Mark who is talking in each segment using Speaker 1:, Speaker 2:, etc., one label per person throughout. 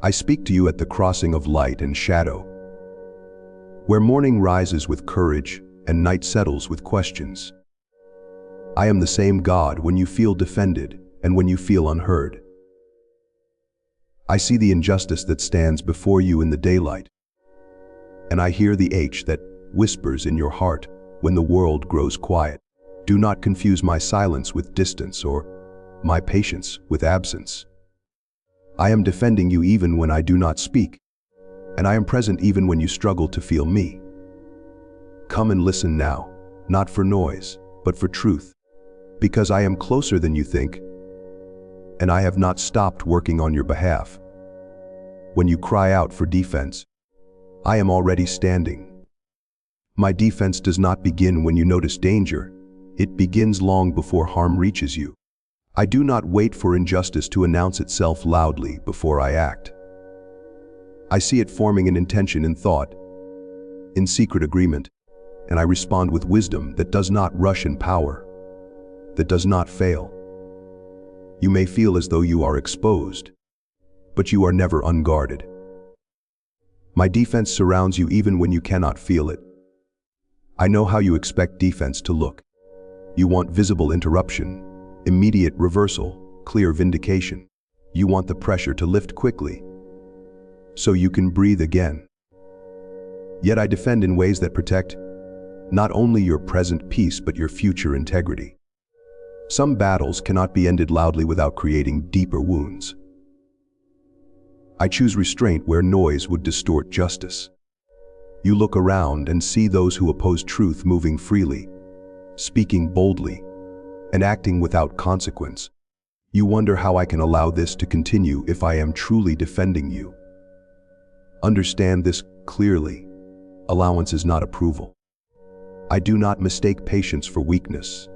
Speaker 1: I speak to you at the crossing of light and shadow, where morning rises with courage and night settles with questions. I am the same God when you feel defended and when you feel unheard. I see the injustice that stands before you in the daylight, and I hear the ache that whispers in your heart when the world grows quiet. Do not confuse my silence with distance or my patience with absence. I am defending you even when I do not speak, and I am present even when you struggle to feel me. Come and listen now, not for noise, but for truth, because I am closer than you think, and I have not stopped working on your behalf. When you cry out for defense, I am already standing. My defense does not begin when you notice danger. It begins long before harm reaches you. I do not wait for injustice to announce itself loudly before I act. I see it forming an intention in thought, in secret agreement, and I respond with wisdom that does not rush in power, that does not fail. You may feel as though you are exposed, but you are never unguarded. My defense surrounds you even when you cannot feel it. I know how you expect defense to look. You want visible interruption, immediate reversal, clear vindication. You want the pressure to lift quickly, so you can breathe again. Yet I defend in ways that protect not only your present peace but your future integrity. Some battles cannot be ended loudly without creating deeper wounds. I choose restraint where noise would distort justice. You look around and see those who oppose truth moving freely, speaking boldly, and acting without consequence. You wonder how I can allow this to continue if I am truly defending you. Understand this clearly. Allowance is not approval. I do not mistake patience for weakness,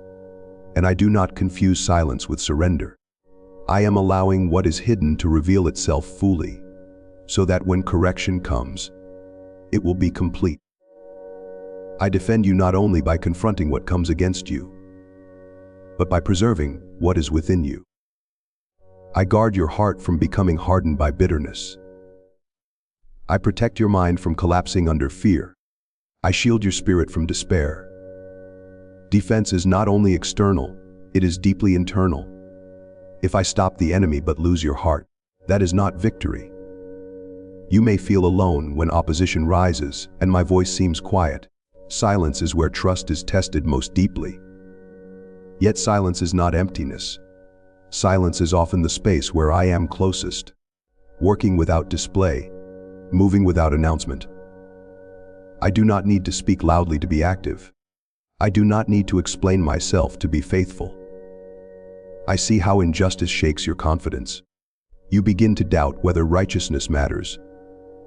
Speaker 1: and I do not confuse silence with surrender. I am allowing what is hidden to reveal itself fully, so that when correction comes, it will be complete. I defend you not only by confronting what comes against you, but by preserving what is within you. I guard your heart from becoming hardened by bitterness. I protect your mind from collapsing under fear. I shield your spirit from despair. Defense is not only external, it is deeply internal. If I stop the enemy but lose your heart, that is not victory. You may feel alone when opposition rises and my voice seems quiet. Silence is where trust is tested most deeply. Yet silence is not emptiness. Silence is often the space where I am closest, working without display, moving without announcement. I do not need to speak loudly to be active. I do not need to explain myself to be faithful. I see how injustice shakes your confidence. You begin to doubt whether righteousness matters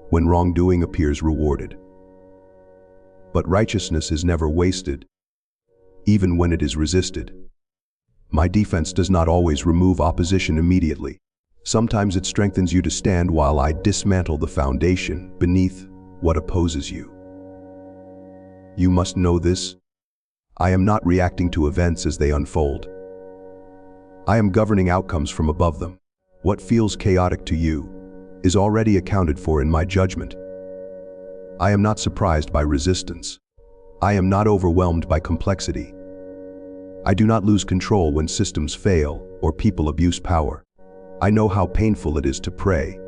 Speaker 1: when wrongdoing appears rewarded. But righteousness is never wasted, even when it is resisted. My defense does not always remove opposition immediately. Sometimes it strengthens you to stand while I dismantle the foundation beneath what opposes you. You must know this. I am not reacting to events as they unfold. I am governing outcomes from above them. What feels chaotic to you is already accounted for in my judgment. I am not surprised by resistance. I am not overwhelmed by complexity. I do not lose control when systems fail or people abuse power. I know how painful it is to pray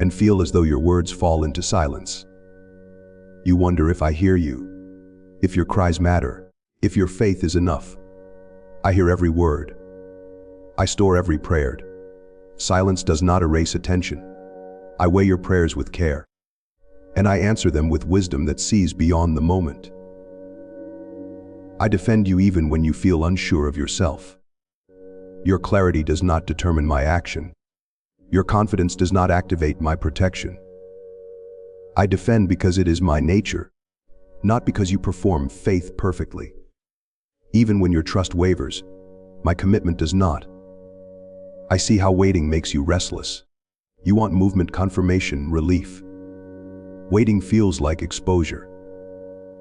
Speaker 1: and feel as though your words fall into silence. You wonder if I hear you, if your cries matter, if your faith is enough. I hear every word. I store every prayer. Silence does not erase attention. I weigh your prayers with care, and I answer them with wisdom that sees beyond the moment. I defend you even when you feel unsure of yourself. Your clarity does not determine my action. Your confidence does not activate my protection. I defend because it is my nature, not because you perform faith perfectly. Even when your trust wavers, my commitment does not. I see how waiting makes you restless. You want movement, confirmation, relief. Waiting feels like exposure.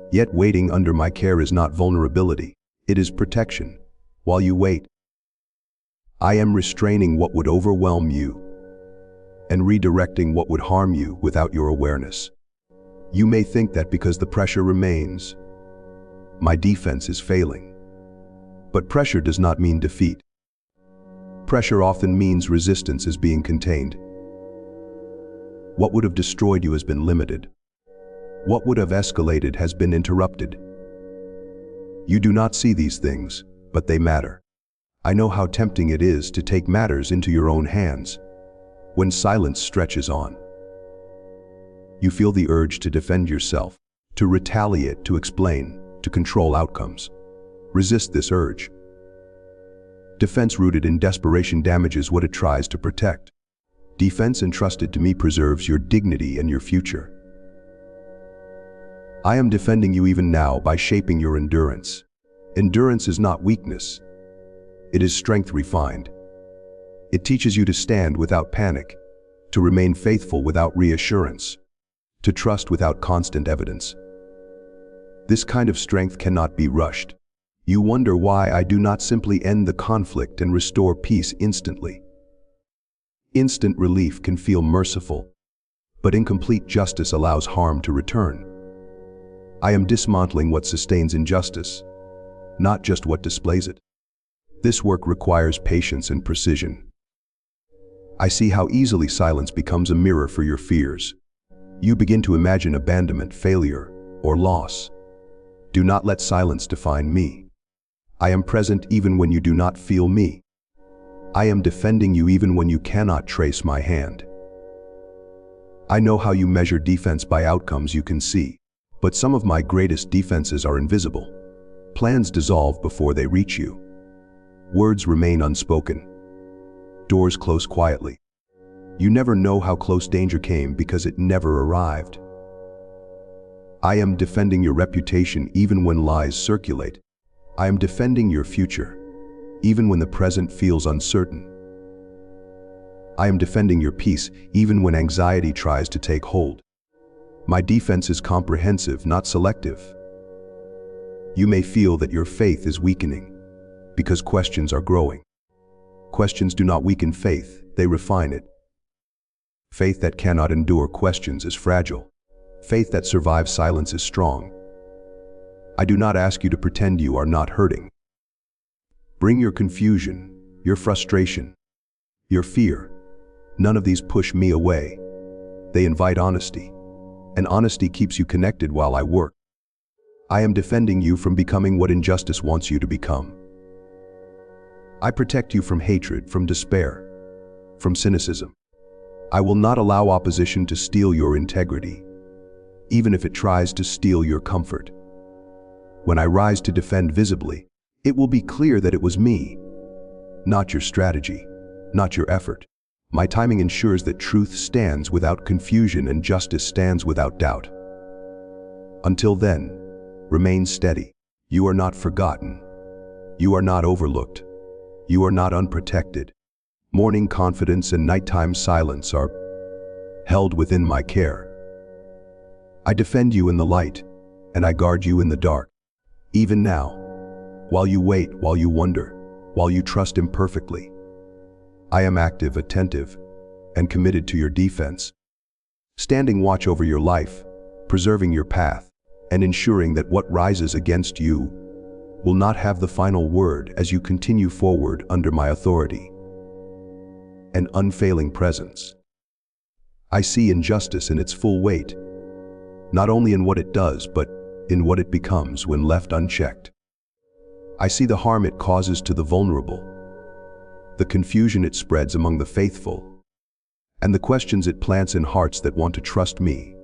Speaker 1: Yet waiting under my care is not vulnerability, it is protection. While you wait, I am restraining what would overwhelm you, and redirecting what would harm you without your awareness. You may think that because the pressure remains, my defense is failing. But pressure does not mean defeat. Pressure often means resistance is being contained. What would have destroyed you has been limited. What would have escalated has been interrupted. You do not see these things, but they matter. I know how tempting it is to take matters into your own hands when silence stretches on. You feel the urge to defend yourself, to retaliate, to explain, to control outcomes. Resist this urge. Defense rooted in desperation damages what it tries to protect. Defense entrusted to me preserves your dignity and your future. I am defending you even now by shaping your endurance. Endurance is not weakness. It is strength refined. It teaches you to stand without panic, to remain faithful without reassurance, to trust without constant evidence. This kind of strength cannot be rushed. You wonder why I do not simply end the conflict and restore peace instantly. Instant relief can feel merciful, but incomplete justice allows harm to return. I am dismantling what sustains injustice, not just what displays it. This work requires patience and precision. I see how easily silence becomes a mirror for your fears. You begin to imagine abandonment, failure, or loss. Do not let silence define me. I am present even when you do not feel me. I am defending you even when you cannot trace my hand. I know how you measure defense by outcomes you can see, but some of my greatest defenses are invisible. Plans dissolve before they reach you. Words remain unspoken. Doors close quietly. You never know how close danger came because it never arrived. I am defending your reputation even when lies circulate. I am defending your future, even when the present feels uncertain. I am defending your peace, even when anxiety tries to take hold. My defense is comprehensive, not selective. You may feel that your faith is weakening, because questions are growing. Questions do not weaken faith, they refine it. Faith that cannot endure questions is fragile. Faith that survives silence is strong. I do not ask you to pretend you are not hurting. Bring your confusion, your frustration, your fear. None of these push me away. They invite honesty, and honesty keeps you connected while I work. I am defending you from becoming what injustice wants you to become. I protect you from hatred, from despair, from cynicism. I will not allow opposition to steal your integrity, even if it tries to steal your comfort. When I rise to defend visibly, it will be clear that it was me, not your strategy, not your effort. My timing ensures that truth stands without confusion and justice stands without doubt. Until then, remain steady. You are not forgotten. You are not overlooked. You are not unprotected. Morning confidence and nighttime silence are held within my care. I defend you in the light, and I guard you in the dark. Even now, while you wait, while you wonder, while you trust imperfectly, I am active, attentive, and committed to your defense, standing watch over your life, preserving your path, and ensuring that what rises against you will not have the final word as you continue forward under my authority and unfailing presence. I see injustice in its full weight, not only in what it does, but in what it becomes when left unchecked. I see the harm it causes to the vulnerable, the confusion it spreads among the faithful, and the questions it plants in hearts that want to trust me.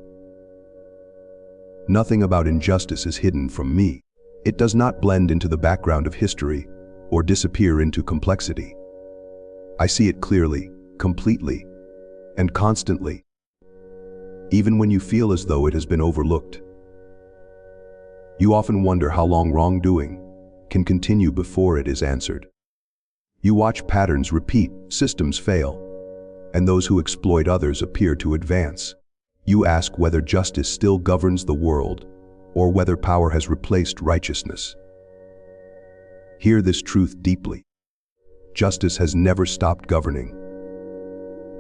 Speaker 1: Nothing about injustice is hidden from me. It does not blend into the background of history or disappear into complexity. I see it clearly, completely, and constantly, even when you feel as though it has been overlooked. You often wonder how long wrongdoing can continue before it is answered. You watch patterns repeat, systems fail, and those who exploit others appear to advance. You ask whether justice still governs the world or whether power has replaced righteousness. Hear this truth deeply. Justice has never stopped governing.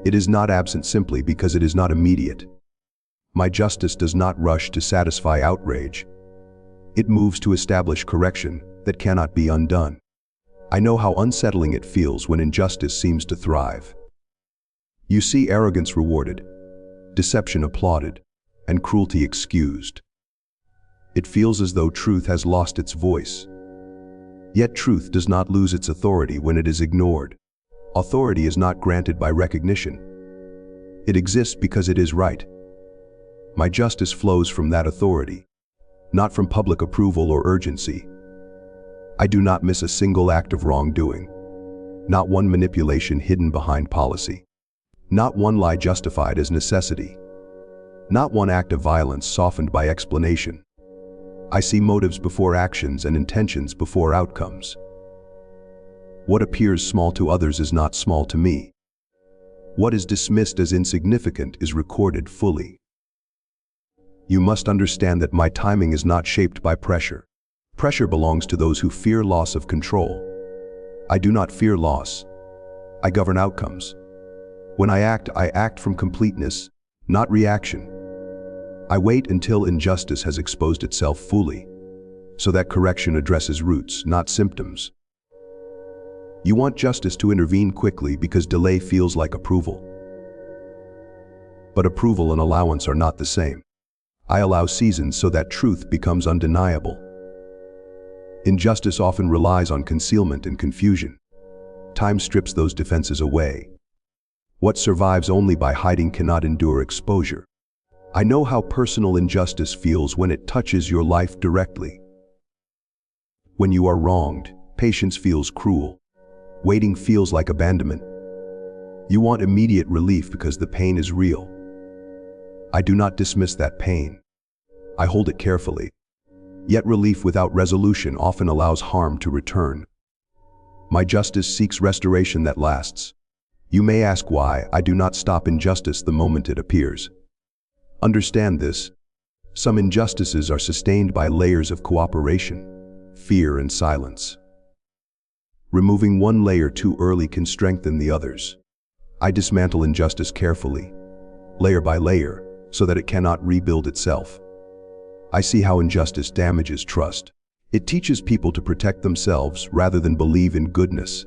Speaker 1: It is not absent simply because it is not immediate. My justice does not rush to satisfy outrage. It moves to establish correction that cannot be undone. I know how unsettling it feels when injustice seems to thrive. You see arrogance rewarded, deception applauded, and cruelty excused. It feels as though truth has lost its voice. Yet truth does not lose its authority when it is ignored. Authority is not granted by recognition. It exists because it is right. My justice flows from that authority, not from public approval or urgency. I do not miss a single act of wrongdoing, not one manipulation hidden behind policy, not one lie justified as necessity, not one act of violence softened by explanation. I see motives before actions and intentions before outcomes. What appears small to others is not small to me. What is dismissed as insignificant is recorded fully. You must understand that my timing is not shaped by pressure. Pressure belongs to those who fear loss of control. I do not fear loss. I govern outcomes. When I act from completeness, not reaction. I wait until injustice has exposed itself fully, so that correction addresses roots, not symptoms. You want justice to intervene quickly because delay feels like approval. But approval and allowance are not the same. I allow seasons so that truth becomes undeniable. Injustice often relies on concealment and confusion. Time strips those defenses away. What survives only by hiding cannot endure exposure. I know how personal injustice feels when it touches your life directly. When you are wronged, patience feels cruel. Waiting feels like abandonment. You want immediate relief because the pain is real. I do not dismiss that pain. I hold it carefully. Yet relief without resolution often allows harm to return. My justice seeks restoration that lasts. You may ask why I do not stop injustice the moment it appears. Understand this. Some injustices are sustained by layers of cooperation, fear, and silence. Removing one layer too early can strengthen the others. I dismantle injustice carefully, layer by layer, so that it cannot rebuild itself. I see how injustice damages trust. It teaches people to protect themselves rather than believe in goodness.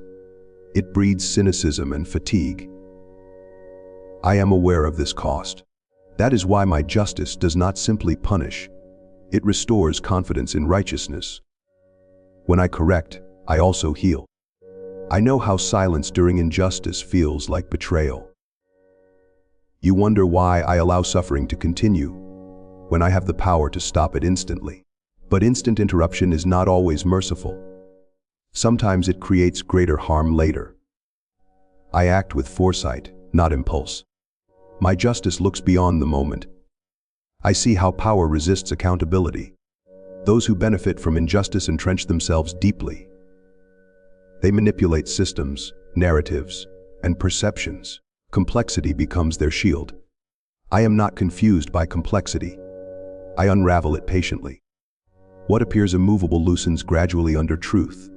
Speaker 1: It breeds cynicism and fatigue. I am aware of this cost. That is why my justice does not simply punish. It restores confidence in righteousness. When I correct, I also heal. I know how silence during injustice feels like betrayal. You wonder why I allow suffering to continue, when I have the power to stop it instantly. But instant interruption is not always merciful. Sometimes it creates greater harm later. I act with foresight, not impulse. My justice looks beyond the moment. I see how power resists accountability. Those who benefit from injustice entrench themselves deeply. They manipulate systems, narratives, and perceptions. Complexity becomes their shield. I am not confused by complexity. I unravel it patiently. What appears immovable loosens gradually under truth.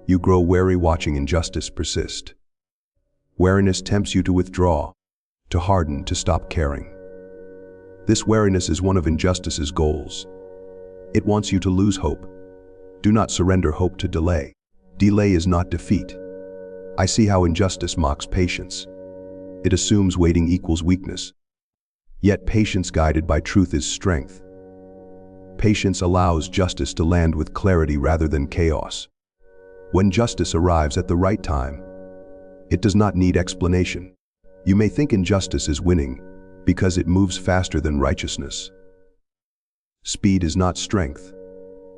Speaker 1: You grow wary watching injustice persist. Wariness tempts you to withdraw, to harden, to stop caring. This wariness is one of injustice's goals. It wants you to lose hope. Do not surrender hope to delay. Delay is not defeat. I see how injustice mocks patience. It assumes waiting equals weakness. Yet patience guided by truth is strength. Patience allows justice to land with clarity rather than chaos. When justice arrives at the right time, it does not need explanation. You may think injustice is winning because it moves faster than righteousness. Speed is not strength.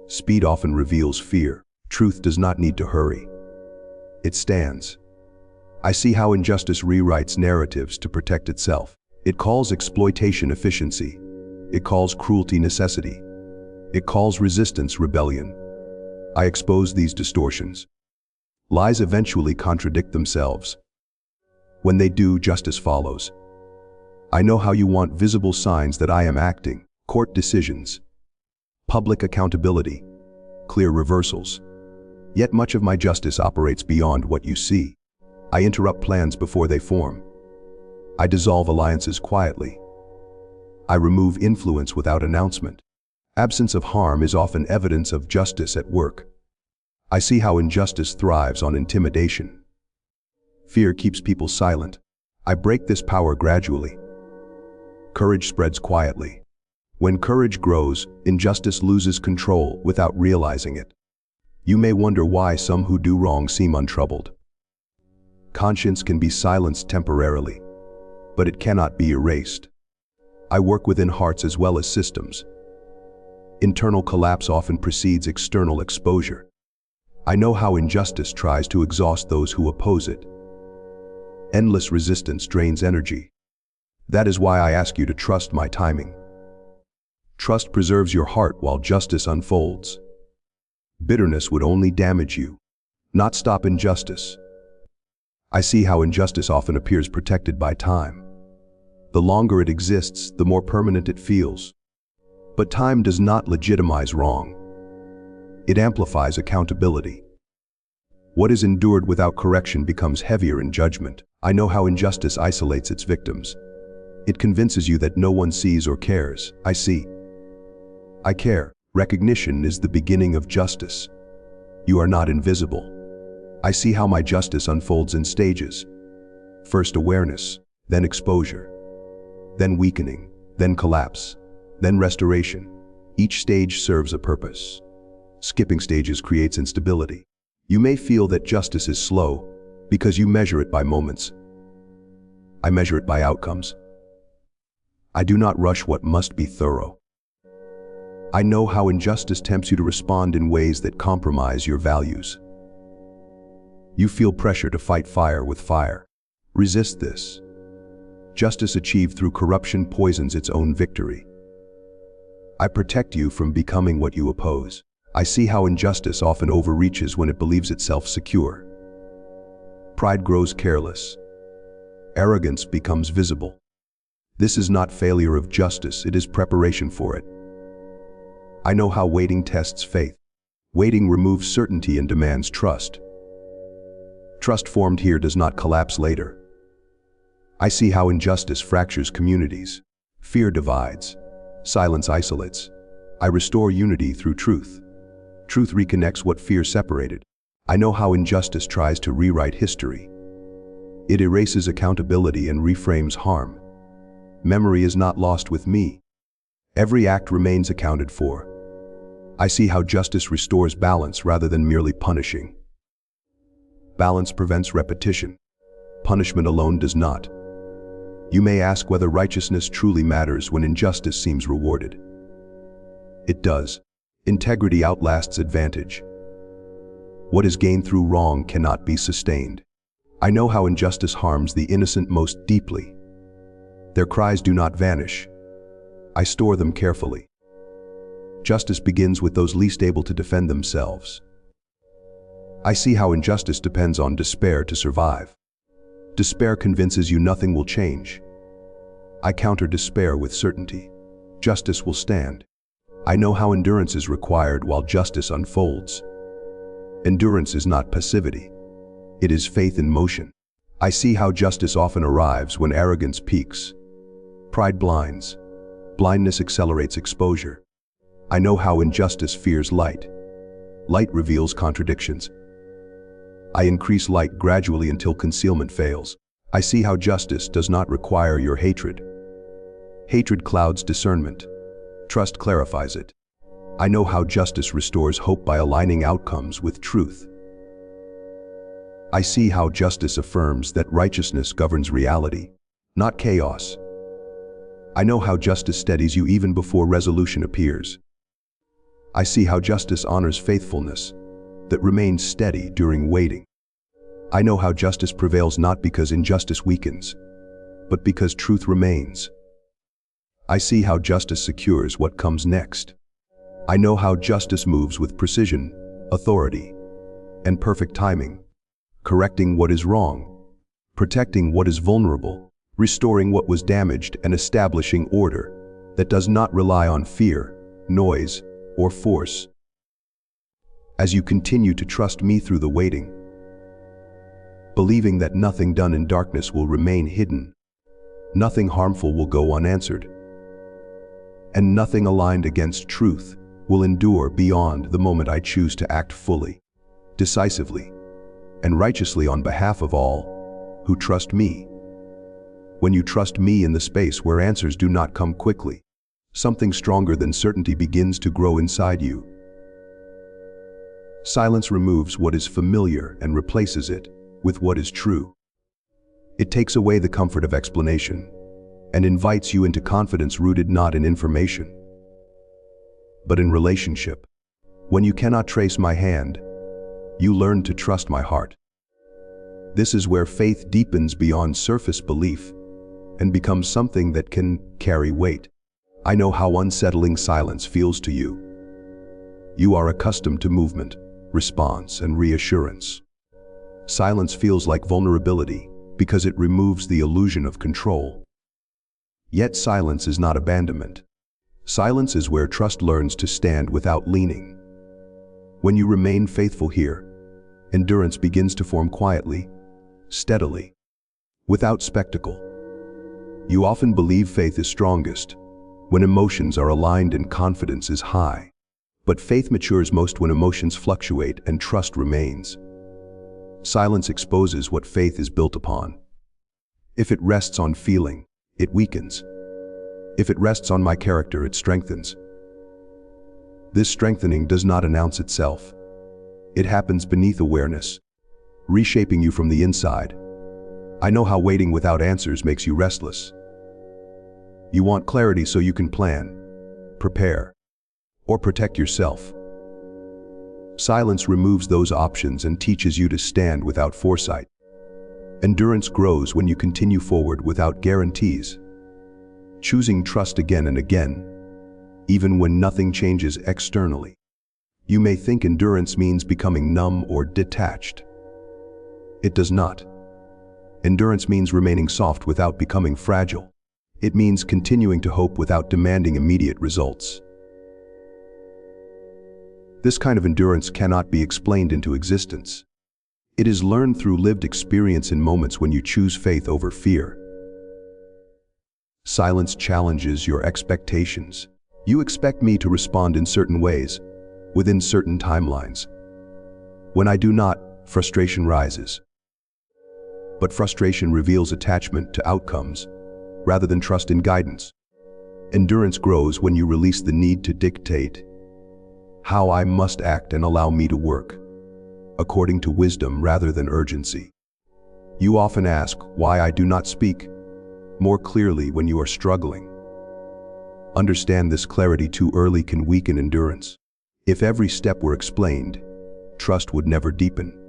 Speaker 1: Speed often reveals fear. Truth does not need to hurry. It stands. I see how injustice rewrites narratives to protect itself. It calls exploitation efficiency. It calls cruelty necessity. It calls resistance rebellion. I expose these distortions. Lies eventually contradict themselves. When they do, justice follows. I know how you want visible signs that I am acting. Court decisions, public accountability, clear reversals. Yet much of my justice operates beyond what you see. I interrupt plans before they form. I dissolve alliances quietly. I remove influence without announcement. Absence of harm is often evidence of justice at work. I see how injustice thrives on intimidation. Fear keeps people silent. I break this power gradually. Courage spreads quietly. When courage grows, injustice loses control without realizing it. You may wonder why some who do wrong seem untroubled. Conscience can be silenced temporarily, but it cannot be erased. I work within hearts as well as systems. Internal collapse often precedes external exposure. I know how injustice tries to exhaust those who oppose it. Endless resistance drains energy. That is why I ask you to trust my timing. Trust preserves your heart while justice unfolds. Bitterness would only damage you, not stop injustice. I see how injustice often appears protected by time. The longer it exists, the more permanent it feels. But time does not legitimize wrong. It amplifies accountability. What is endured without correction becomes heavier in judgment. I know how injustice isolates its victims. It convinces you that no one sees or cares. I see. I care. Recognition is the beginning of justice. You are not invisible. I see how my justice unfolds in stages. First awareness, then exposure, then weakening, then collapse, then restoration. Each stage serves a purpose. Skipping stages creates instability. You may feel that justice is slow because you measure it by moments. I measure it by outcomes. I do not rush what must be thorough. I know how injustice tempts you to respond in ways that compromise your values. You feel pressure to fight fire with fire. Resist this. Justice achieved through corruption poisons its own victory. I protect you from becoming what you oppose. I see how injustice often overreaches when it believes itself secure. Pride grows careless. Arrogance becomes visible. This is not failure of justice, it is preparation for it. I know how waiting tests faith. Waiting removes certainty and demands trust. Trust formed here does not collapse later. I see how injustice fractures communities. Fear divides. Silence isolates. I restore unity through truth. Truth reconnects what fear separated. I know how injustice tries to rewrite history. It erases accountability and reframes harm. Memory is not lost with me. Every act remains accounted for. I see how justice restores balance rather than merely punishing. Balance prevents repetition. Punishment alone does not. You may ask whether righteousness truly matters when injustice seems rewarded. It does. Integrity outlasts advantage. What is gained through wrong cannot be sustained. I know how injustice harms the innocent most deeply. Their cries do not vanish. I store them carefully. Justice begins with those least able to defend themselves. I see how injustice depends on despair to survive. Despair convinces you nothing will change. I counter despair with certainty. Justice will stand. I know how endurance is required while justice unfolds. Endurance is not passivity. It is faith in motion. I see how justice often arrives when arrogance peaks. Pride blinds. Blindness accelerates exposure. I know how injustice fears light. Light reveals contradictions. I increase light gradually until concealment fails. I see how justice does not require your hatred. Hatred clouds discernment. Trust clarifies it. I know how justice restores hope by aligning outcomes with truth. I see how justice affirms that righteousness governs reality, not chaos. I know how justice steadies you even before resolution appears. I see how justice honors faithfulness that remains steady during waiting. I know how justice prevails not because injustice weakens, but because truth remains. I see how justice secures what comes next. I know how justice moves with precision, authority, and perfect timing, correcting what is wrong, protecting what is vulnerable, restoring what was damaged, and establishing order that does not rely on fear, noise, or force. As you continue to trust me through the waiting, believing that nothing done in darkness will remain hidden, Nothing harmful will go unanswered. And nothing aligned against truth will endure beyond the moment I choose to act fully, decisively, and righteously on behalf of all who trust me. When you trust me in the space where answers do not come quickly, something stronger than certainty begins to grow inside you. Silence removes what is familiar and replaces it with what is true. It takes away the comfort of explanation and invites you into confidence rooted not in information, but in relationship. When you cannot trace my hand, you learn to trust my heart. This is where faith deepens beyond surface belief and becomes something that can carry weight. I know how unsettling silence feels to you. You are accustomed to movement, response, and reassurance. Silence feels like vulnerability because it removes the illusion of control. Yet silence is not abandonment. Silence is where trust learns to stand without leaning. When you remain faithful here, endurance begins to form quietly, steadily, without spectacle. You often believe faith is strongest when emotions are aligned and confidence is high. But faith matures most when emotions fluctuate and trust remains. Silence exposes what faith is built upon. If it rests on feeling, it weakens. If it rests on my character, it strengthens. This strengthening does not announce itself. It happens beneath awareness, reshaping you from the inside. I know how waiting without answers makes you restless. You want clarity so you can plan, prepare, or protect yourself. Silence removes those options and teaches you to stand without foresight. Endurance grows when you continue forward without guarantees, choosing trust again and again, even when nothing changes externally. You may think endurance means becoming numb or detached. It does not. Endurance means remaining soft without becoming fragile. It means continuing to hope without demanding immediate results. This kind of endurance cannot be explained into existence. It is learned through lived experience in moments when you choose faith over fear. Silence challenges your expectations. You expect me to respond in certain ways, within certain timelines. When I do not, frustration rises. But frustration reveals attachment to outcomes, rather than trust in guidance. Endurance grows when you release the need to dictate how I must act and allow me to work, according to wisdom rather than urgency. You often ask why I do not speak more clearly when you are struggling. Understand this clarity too early can weaken endurance. If every step were explained, trust would never deepen.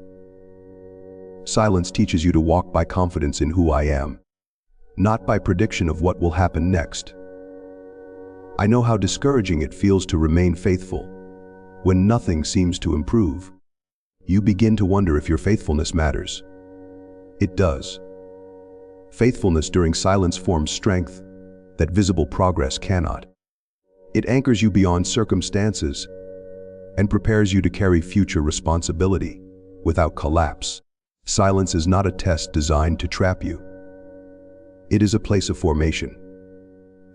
Speaker 1: Silence teaches you to walk by confidence in who I am, not by prediction of what will happen next. I know how discouraging it feels to remain faithful when nothing seems to improve. You begin to wonder if your faithfulness matters. It does. Faithfulness during silence forms strength that visible progress cannot. It anchors you beyond circumstances and prepares you to carry future responsibility without collapse. Silence is not a test designed to trap you. It is a place of formation.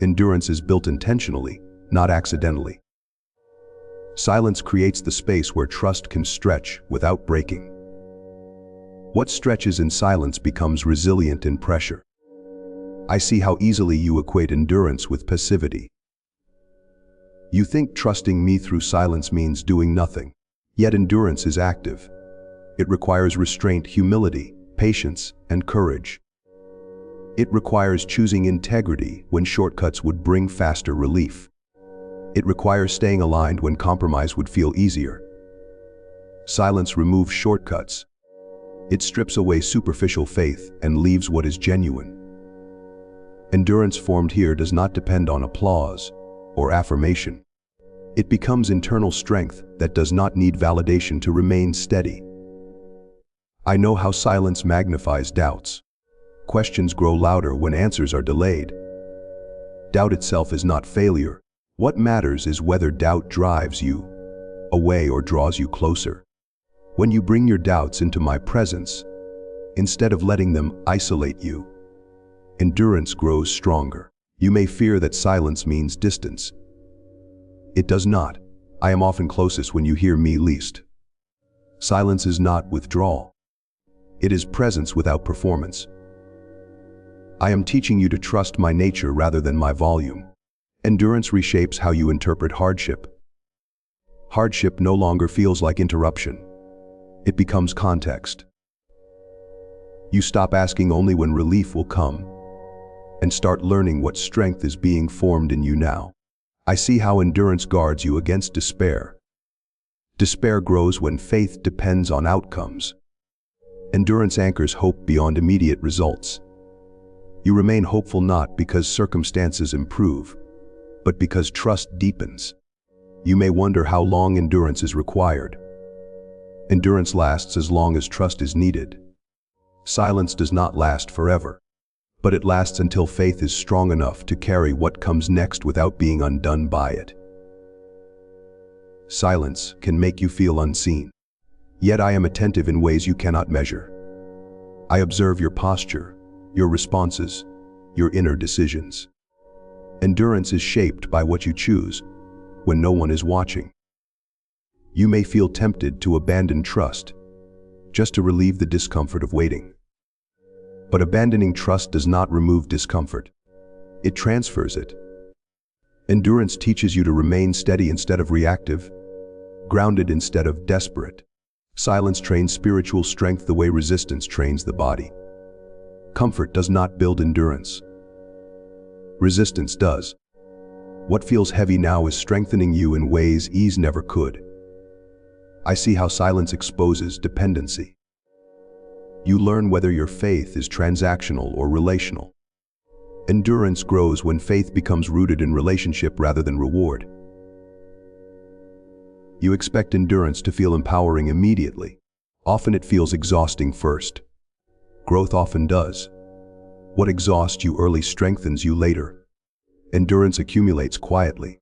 Speaker 1: Endurance is built intentionally, not accidentally. Silence creates the space where trust can stretch without breaking. What stretches in silence becomes resilient in pressure. I see how easily you equate endurance with passivity. You think trusting me through silence means doing nothing. Yet endurance is active. It requires restraint, humility, patience, and courage. It requires choosing integrity when shortcuts would bring faster relief. It requires staying aligned when compromise would feel easier. Silence removes shortcuts. It strips away superficial faith and leaves what is genuine. Endurance formed here does not depend on applause or affirmation. It becomes internal strength that does not need validation to remain steady. I know how silence magnifies doubts. Questions grow louder when answers are delayed. Doubt itself is not failure. What matters is whether doubt drives you away or draws you closer. When you bring your doubts into my presence, instead of letting them isolate you, Endurance grows stronger. You may fear that silence means distance. It does not. I am often closest when you hear me least. Silence is not withdrawal. It is presence without performance. I am teaching you to trust my nature rather than my volume. Endurance reshapes how you interpret hardship. Hardship no longer feels like interruption. It becomes context. You stop asking only when relief will come, and start learning what strength is being formed in you now. I see how endurance guards you against despair. Despair grows when faith depends on outcomes. Endurance anchors hope beyond immediate results. You remain hopeful not because circumstances improve, but because trust deepens. You may wonder how long endurance is required. Endurance lasts as long as trust is needed. Silence does not last forever, but it lasts until faith is strong enough to carry what comes next without being undone by it. Silence can make you feel unseen. Yet I am attentive in ways you cannot measure. I observe your posture, your responses, your inner decisions. Endurance is shaped by what you choose when no one is watching. You may feel tempted to abandon trust, just to relieve the discomfort of waiting. But abandoning trust does not remove discomfort. It transfers it. Endurance teaches you to remain steady instead of reactive, grounded instead of desperate. Silence trains spiritual strength the way resistance trains the body. Comfort does not build endurance. Resistance does. What feels heavy now is strengthening you in ways ease never could. I see how silence exposes dependency. You learn whether your faith is transactional or relational. Endurance grows when faith becomes rooted in relationship rather than reward. You expect endurance to feel empowering immediately. Often it feels exhausting first. Growth often does. What exhausts you early strengthens you later. Endurance accumulates quietly.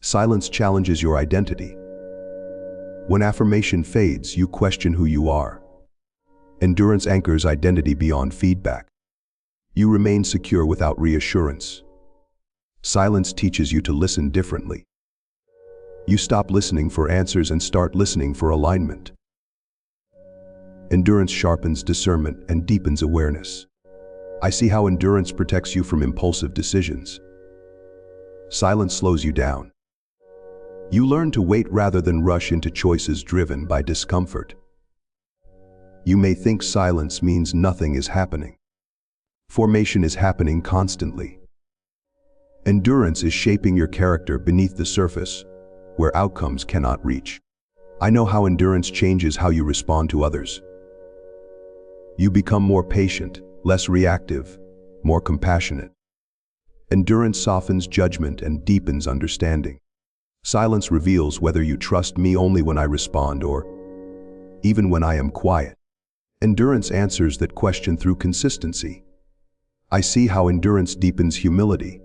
Speaker 1: Silence challenges your identity. When affirmation fades, you question who you are. Endurance anchors identity beyond feedback. You remain secure without reassurance. Silence teaches you to listen differently. You stop listening for answers and start listening for alignment. Endurance sharpens discernment and deepens awareness. I see how endurance protects you from impulsive decisions. Silence slows you down. You learn to wait rather than rush into choices driven by discomfort. You may think silence means nothing is happening. Formation is happening constantly. Endurance is shaping your character beneath the surface, where outcomes cannot reach. I know how endurance changes how you respond to others. You become more patient, less reactive, more compassionate. Endurance softens judgment and deepens understanding. Silence reveals whether you trust me only when I respond or even when I am quiet. Endurance answers that question through consistency. I see how endurance deepens humility.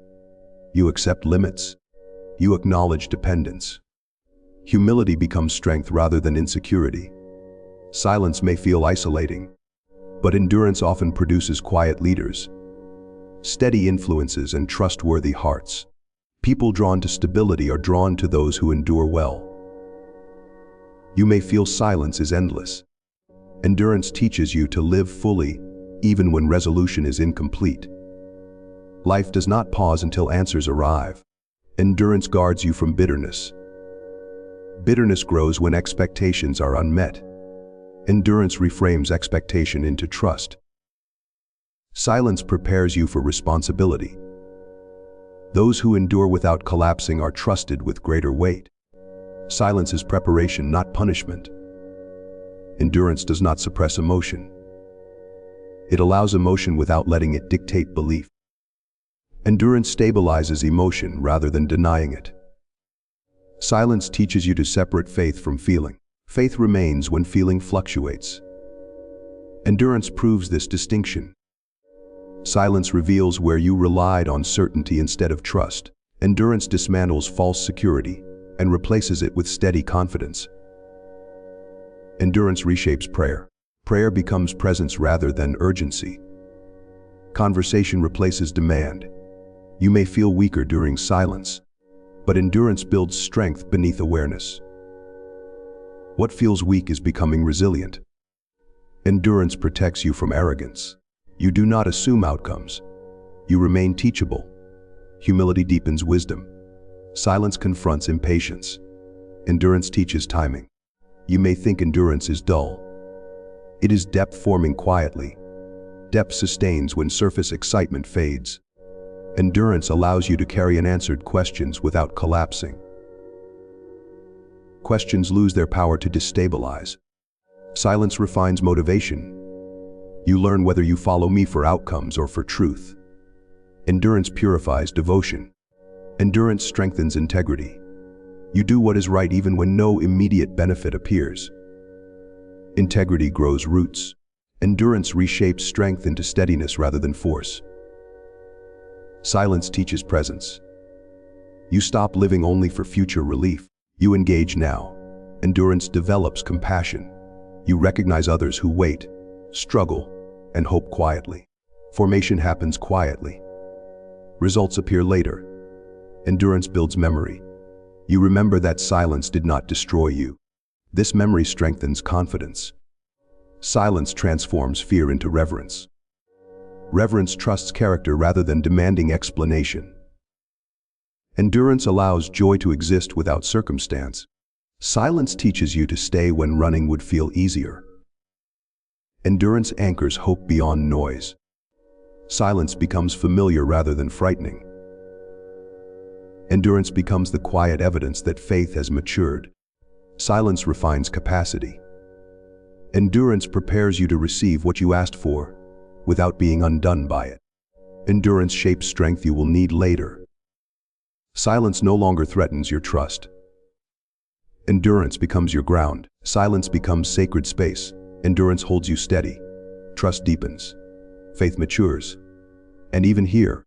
Speaker 1: You accept limits. You acknowledge dependence. Humility becomes strength rather than insecurity. Silence may feel isolating, but endurance often produces quiet leaders, steady influences, and trustworthy hearts. People drawn to stability are drawn to those who endure well. You may feel silence is endless. Endurance teaches you to live fully, even when resolution is incomplete. Life does not pause until answers arrive. Endurance guards you from bitterness. Bitterness grows when expectations are unmet. Endurance reframes expectation into trust. Silence prepares you for responsibility. Those who endure without collapsing are trusted with greater weight. Silence is preparation, not punishment. Endurance does not suppress emotion. It allows emotion without letting it dictate belief. Endurance stabilizes emotion rather than denying it. Silence teaches you to separate faith from feeling. Faith remains when feeling fluctuates. Endurance proves this distinction. Silence reveals where you relied on certainty instead of trust. Endurance dismantles false security and replaces it with steady confidence. Endurance reshapes prayer. Prayer becomes presence rather than urgency. Conversation replaces demand. You may feel weaker during silence, but endurance builds strength beneath awareness. What feels weak is becoming resilient. Endurance protects you from arrogance. You do not assume outcomes. You remain teachable. Humility deepens wisdom. Silence confronts impatience. Endurance teaches timing. You may think endurance is dull. It is depth forming quietly. Depth sustains when surface excitement fades. Endurance allows you to carry unanswered questions without collapsing. Questions lose their power to destabilize. Silence refines motivation. You learn whether you follow me for outcomes or for truth. Endurance purifies devotion. Endurance strengthens integrity. You do what is right even when no immediate benefit appears. Integrity grows roots. Endurance reshapes strength into steadiness rather than force. Silence teaches presence. You stop living only for future relief. You engage now. Endurance develops compassion. You recognize others who wait, struggle, and hope quietly. Formation happens quietly. Results appear later. Endurance builds memory. You remember that silence did not destroy you. This memory strengthens confidence. Silence transforms fear into reverence. Reverence trusts character rather than demanding explanation. Endurance allows joy to exist without circumstance. Silence teaches you to stay when running would feel easier. Endurance anchors hope beyond noise. Silence becomes familiar rather than frightening. Endurance becomes the quiet evidence that faith has matured. Silence refines capacity. Endurance prepares you to receive what you asked for, without being undone by it. Endurance shapes strength you will need later. Silence no longer threatens your trust. Endurance becomes your ground. Silence becomes sacred space. Endurance holds you steady. Trust deepens. Faith matures. And even here,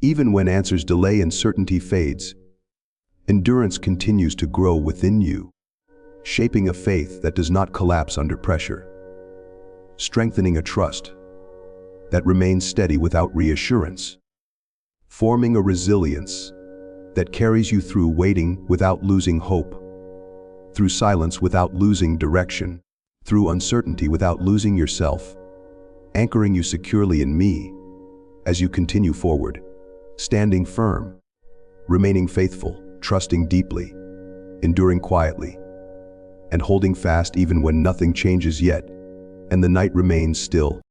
Speaker 1: even when answers delay and certainty fades, endurance continues to grow within you, shaping a faith that does not collapse under pressure, strengthening a trust that remains steady without reassurance, forming a resilience that carries you through waiting without losing hope, through silence without losing direction, through uncertainty without losing yourself, anchoring you securely in me as you continue forward, standing firm, remaining faithful, trusting deeply, enduring quietly, and holding fast even when nothing changes yet, and the night remains still.